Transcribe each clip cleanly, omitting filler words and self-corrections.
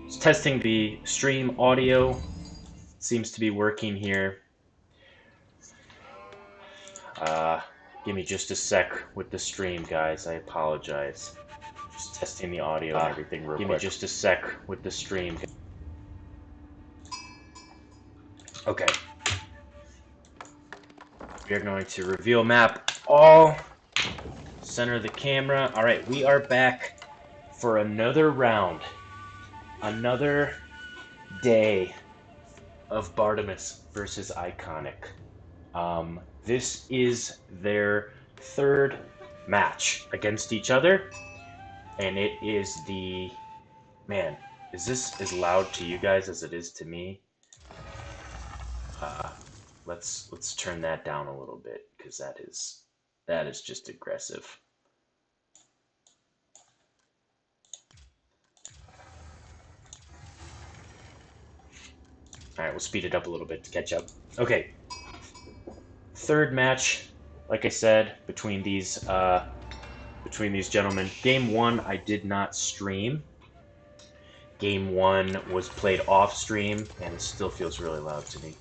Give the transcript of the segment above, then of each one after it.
Just testing the stream audio. Seems to be working here. Uh, Give me just a sec with the stream, guys. I apologize. Just testing the audio and everything real quick. Give me just a sec with the stream. Okay. We are going to reveal map all. Center the camera. Alright, we are back for another round. Another day of Bardimus versus Iconic. This is their third match against each other, and it is the... Man, is this as loud to you guys as it is to me? Let's turn that down a little bit, because that is just aggressive. Alright, we'll speed it up a little bit to catch up. Okay. Third match, like I said, between these gentlemen. Game 1, I did not stream. Game 1 was played off stream, and it still feels really loud to me.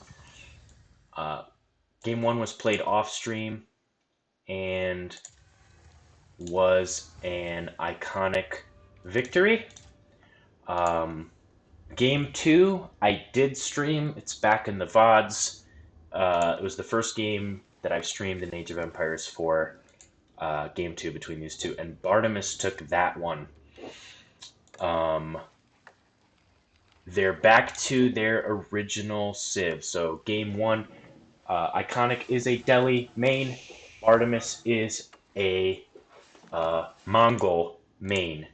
Game 1 was played off stream, and was an Iconic victory. Game 2, I did stream. It's back in the VODs. It was the first game that I've streamed in Age of Empires 4. Game 2 between these two, and Bardimus took that one. They're back to their original civ. So game 1, Iconic is a Delhi main. Bardimus is a Mongol main.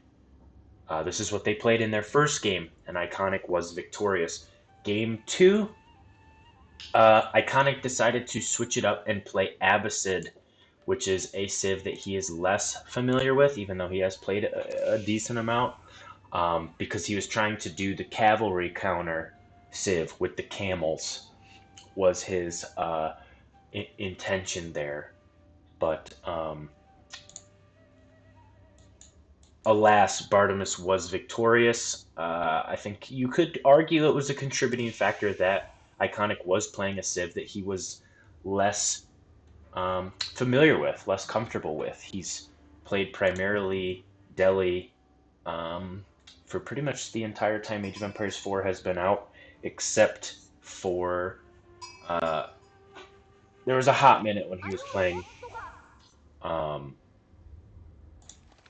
This is what they played in their first game, and Iconic was victorious. Game 2, Iconic decided to switch it up and play Abbasid, which is a civ that he is less familiar with, even though he has played a decent amount, because he was trying to do the cavalry counter civ with the camels, was his intention there. But alas, Bardimus was victorious. I think you could argue it was a contributing factor that Iconic was playing a civ that he was less familiar with, less comfortable with. He's played primarily Delhi for pretty much the entire time Age of Empires 4 has been out, except for there was a hot minute when he was playing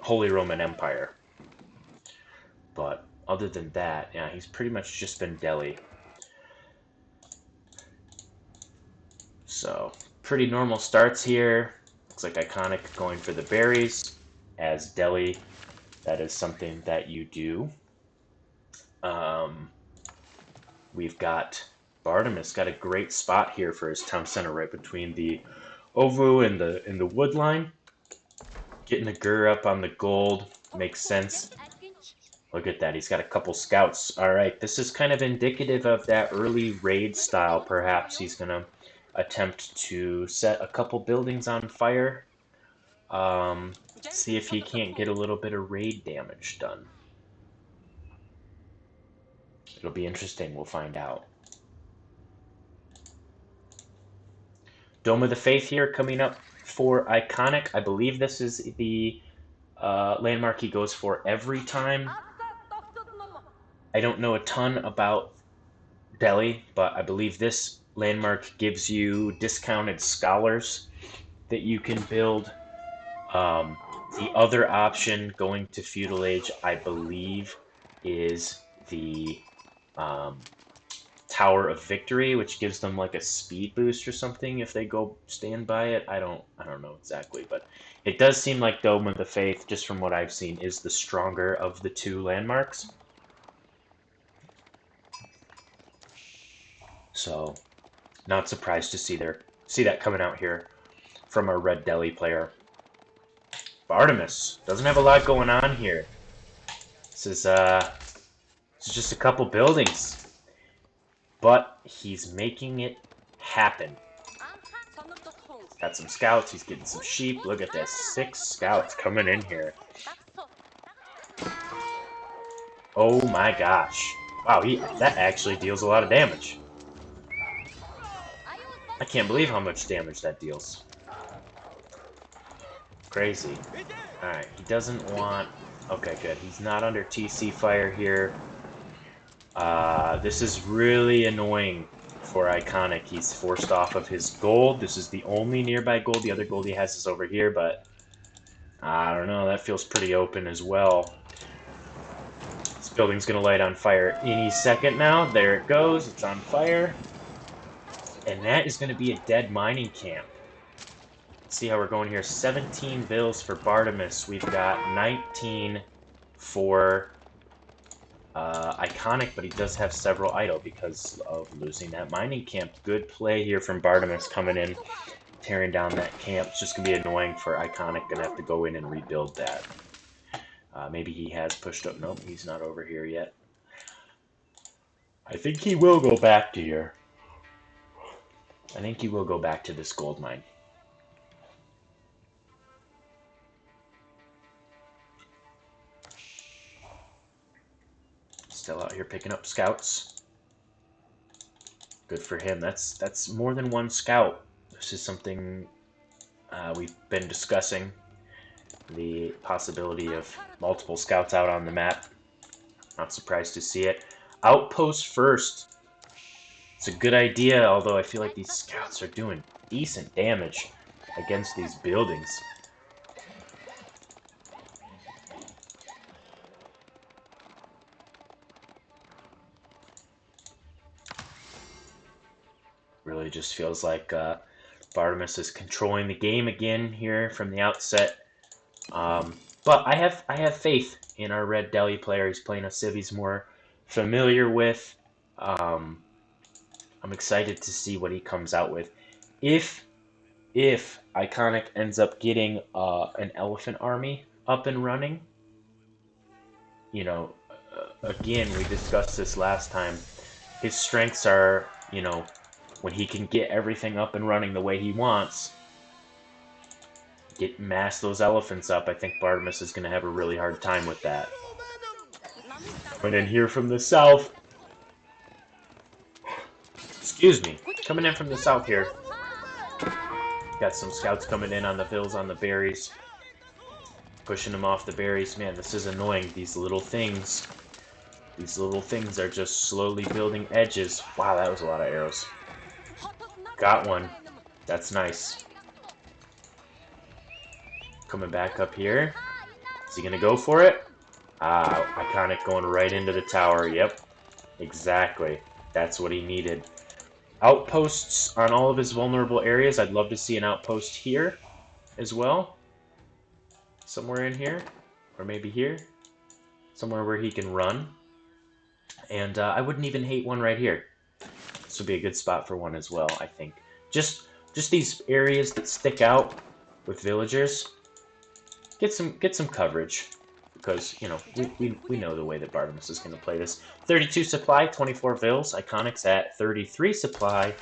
Holy Roman Empire. But other than that, yeah, he's pretty much just been Delhi. So, pretty normal starts here. Looks like Iconic going for the berries. As Delhi, that is something that you do. We've got Bardimus, got a great spot here for his town center, right between the Ovu and the wood line. Getting the Gur up on the gold makes sense. Look at that, he's got a couple scouts. Alright, this is kind of indicative of that early raid style. Perhaps he's going to attempt to set a couple buildings on fire. See if he can't get a little bit of raid damage done. It'll be interesting, we'll find out. Dome of the Faith here coming up for Iconic. I believe this is the landmark he goes for every time. I don't know a ton about Delhi, but I believe this landmark gives you discounted scholars that you can build. The other option going to Feudal Age, I believe, is the Tower of Victory, which gives them like a speed boost or something if they go stand by it. I don't know exactly, but it does seem like Dome of the Faith, just from what I've seen, is the stronger of the two landmarks. So, not surprised to see that coming out here from our Red Delhi player. Bardimus doesn't have a lot going on here. This is just a couple buildings, but he's making it happen. Got some scouts. He's getting some sheep. Look at this, 6 scouts coming in here. Oh my gosh. Wow, that actually deals a lot of damage. I can't believe how much damage that deals. Crazy. Alright, he doesn't want... Okay, good. He's not under TC fire here. This is really annoying for Iconic. He's forced off of his gold. This is the only nearby gold. The other gold he has is over here, but... I don't know, that feels pretty open as well. This building's going to light on fire any second now. There it goes. It's on fire. And that is going to be a dead mining camp. Let's see how we're going here. 17 bills for Bardimus. We've got 19 for Iconic, but he does have several idle because of losing that mining camp. Good play here from Bardimus coming in, tearing down that camp. It's just going to be annoying for Iconic. Going to have to go in and rebuild that. Maybe he has pushed up. Nope, he's not over here yet. I think he will go back to here. I think he will go back to this gold mine. Still out here picking up scouts. Good for him. That's more than one scout. This is something we've been discussing. The possibility of multiple scouts out on the map. Not surprised to see it. Outpost first. It's a good idea, although I feel like these scouts are doing decent damage against these buildings. Really just feels like Bardimus is controlling the game again here from the outset. But I have faith in our Red Deli player. He's playing a civ he's more familiar with. I'm excited to see what he comes out with. If Iconic ends up getting an elephant army up and running, you know, again, we discussed this last time. His strengths are, you know, when he can get everything up and running the way he wants, mass those elephants up. I think Bardimus is going to have a really hard time with that. Coming in here from the south. Excuse me. Coming in from the south here. Got some scouts coming in on the bills on the berries. Pushing them off the berries. Man, this is annoying. These little things. These little things are just slowly building edges. Wow, that was a lot of arrows. Got one. That's nice. Coming back up here. Is he going to go for it? Iconic going right into the tower. Yep. Exactly. That's what he needed. Outposts on all of his vulnerable areas. I'd love to see an outpost here as well. Somewhere in here. Or maybe here. Somewhere where he can run. And I wouldn't even hate one right here. This would be a good spot for one as well, I think. Just these areas that stick out with villagers. Get some coverage. Because, you know, we know the way that Bardimus is going to play this. 32 supply, 24 vills. Iconic's at 33 supply,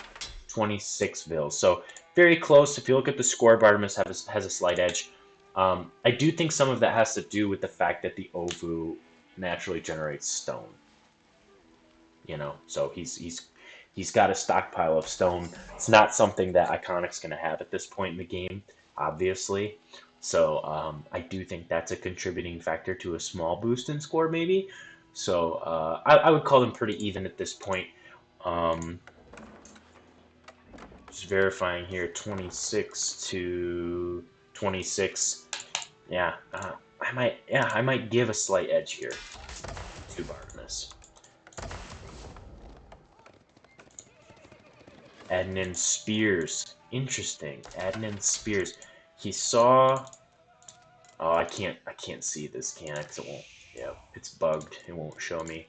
26 vills. So, very close. If you look at the score, Bardimus has a slight edge. I do think some of that has to do with the fact that the Ovu naturally generates stone. You know, so he's got a stockpile of stone. It's not something that Iconic's going to have at this point in the game, obviously. So I do think that's a contributing factor to a small boost in score, maybe. So I would call them pretty even at this point. Just verifying here, 26 to 26. Yeah, I might give a slight edge here to Bardimus. Adding in spears. Interesting. Adding in spears. He saw... Oh, I can't see this, can I? 'Cause it won't... Yeah, it's bugged. It won't show me.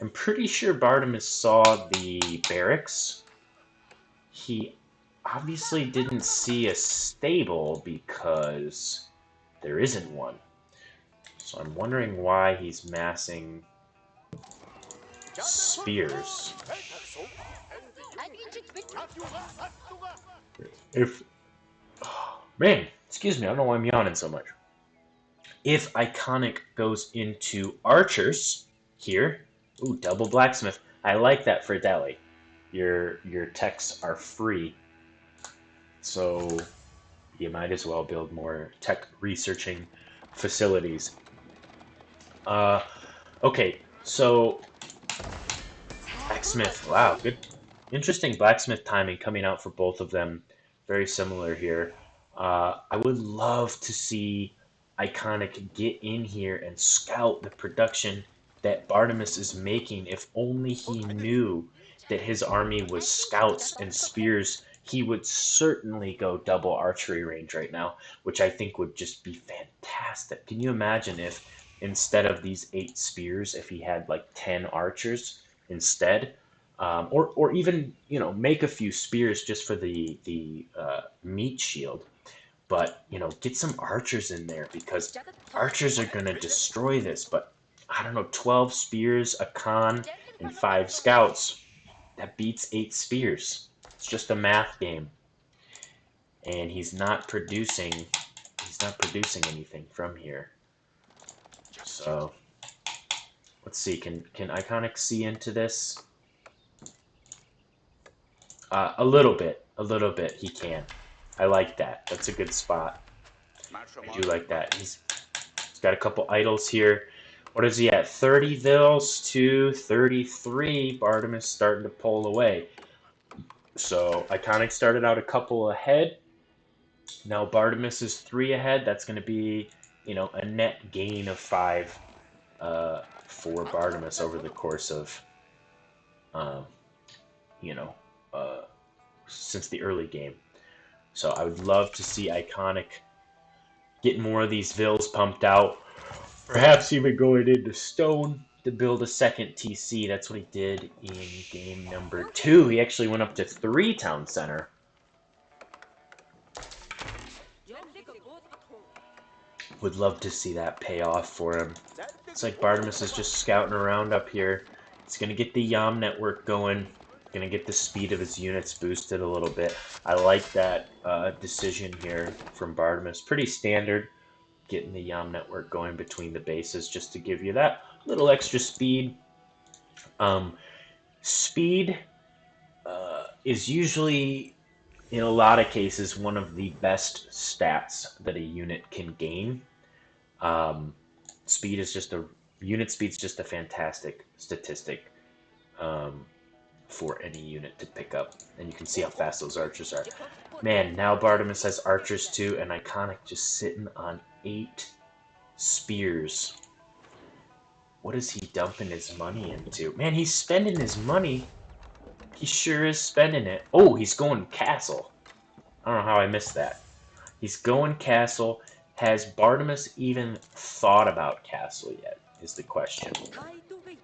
I'm pretty sure Bardimus saw the barracks. He obviously didn't see a stable because there isn't one. So I'm wondering why he's massing spears. If... Oh, man, excuse me, I don't know why I'm yawning so much. If Iconic goes into archers, here. Ooh, double blacksmith. I like that for Delhi. Your techs are free, so you might as well build more tech researching facilities. Uh, okay, so blacksmith. Wow, good, interesting blacksmith timing coming out for both of them. Very similar here. I would love to see Iconic get in here and scout the production that Bardimus is making. If only he knew that his army was scouts and spears, he would certainly go double archery range right now, which I think would just be fantastic. Can you imagine if instead of these 8 spears, if he had like 10 archers instead? Or even make a few spears just for the meat shield, but get some archers in there because archers are gonna destroy this. But I don't know, 12 spears, a con, and 5 scouts, that beats 8 spears. It's just a math game, and he's not producing anything from here. So let's see, can Iconic see into this? A little bit he can. I like that. That's a good spot. I do like that. He's got a couple idols here. What is he at? 30 Vils to 33. Bardimus starting to pull away. So Iconic started out a couple ahead. Now Bardimus is 3 ahead. That's going to be, a net gain of 5 for Bardimus over the course of, you know, since the early game. So I would love to see Iconic get more of these Vils pumped out. Perhaps even going into stone to build a second TC. That's what he did in game number 2. He actually went up to 3 town center. Would love to see that pay off for him. It's like Bardimus is just scouting around up here. He's going to get the Yam network going. Going to get the speed of his units boosted a little bit. I like that decision here from Bardimus. Pretty standard, getting the Yam network going between the bases just to give you that little extra speed. Speed is usually, in a lot of cases, one of the best stats that a unit can gain. Speed is just unit speed's just a fantastic statistic for any unit to pick up, and you can see how fast those archers are. Man, now Bardimus has archers too, and Iconic just sitting on 8 spears. What is he dumping his money into? Man, he's spending his money. He sure is spending it. Oh, he's going castle. I don't know how I missed that. He's going castle. Has Bardimus even thought about castle yet, is the question.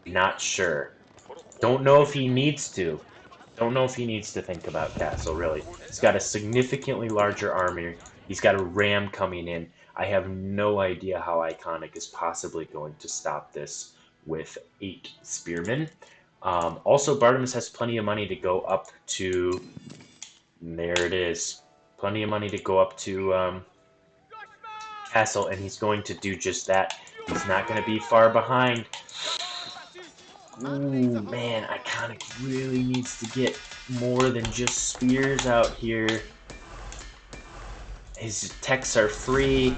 Not sure. Don't know if he needs to. Don't know if he needs to think about castle, really. He's got a significantly larger army. He's got a ram coming in. I have no idea how Iconic is possibly going to stop this with 8 spearmen. Also, Bardimus has plenty of money to go up to... There it is. Plenty of money to go up to castle, and he's going to do just that. He's not going to be far behind. Ooh, man, Iconic really needs to get more than just spears out here. His techs are free.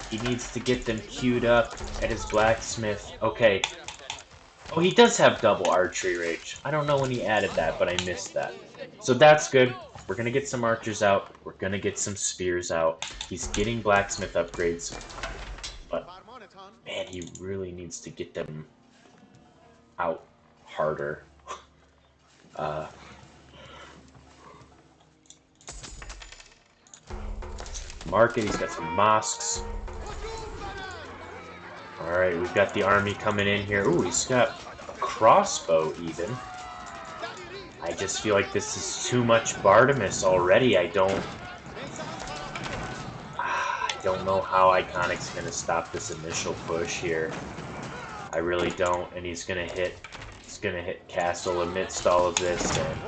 He needs to get them queued up at his blacksmith. Okay. Oh, he does have double archery range. I don't know when he added that, but I missed that. So that's good. We're going to get some archers out. We're going to get some spears out. He's getting blacksmith upgrades. But, man, he really needs to get them out harder. Market, he's got some mosques. Alright, we've got the army coming in here. Ooh, he's got a crossbow even. I just feel like this is too much Bardimus already. I don't know how Iconic's going to stop this initial push here. I really don't, and he's going to hit castle amidst all of this, and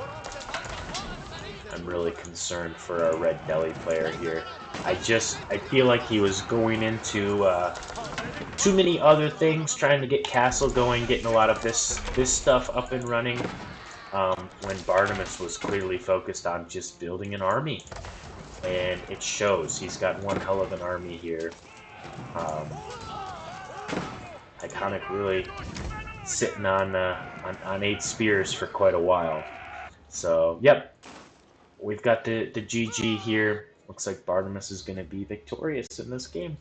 I'm really concerned for our Red Delhi player here. I feel like he was going into too many other things, trying to get Castle going, getting a lot of this stuff up and running, when Bardimus was clearly focused on just building an army. And it shows. He's got one hell of an army here. Iconic really sitting on 8 spears for quite a while. So, yep, we've got the GG here. Looks like Bardimus is going to be victorious in this game.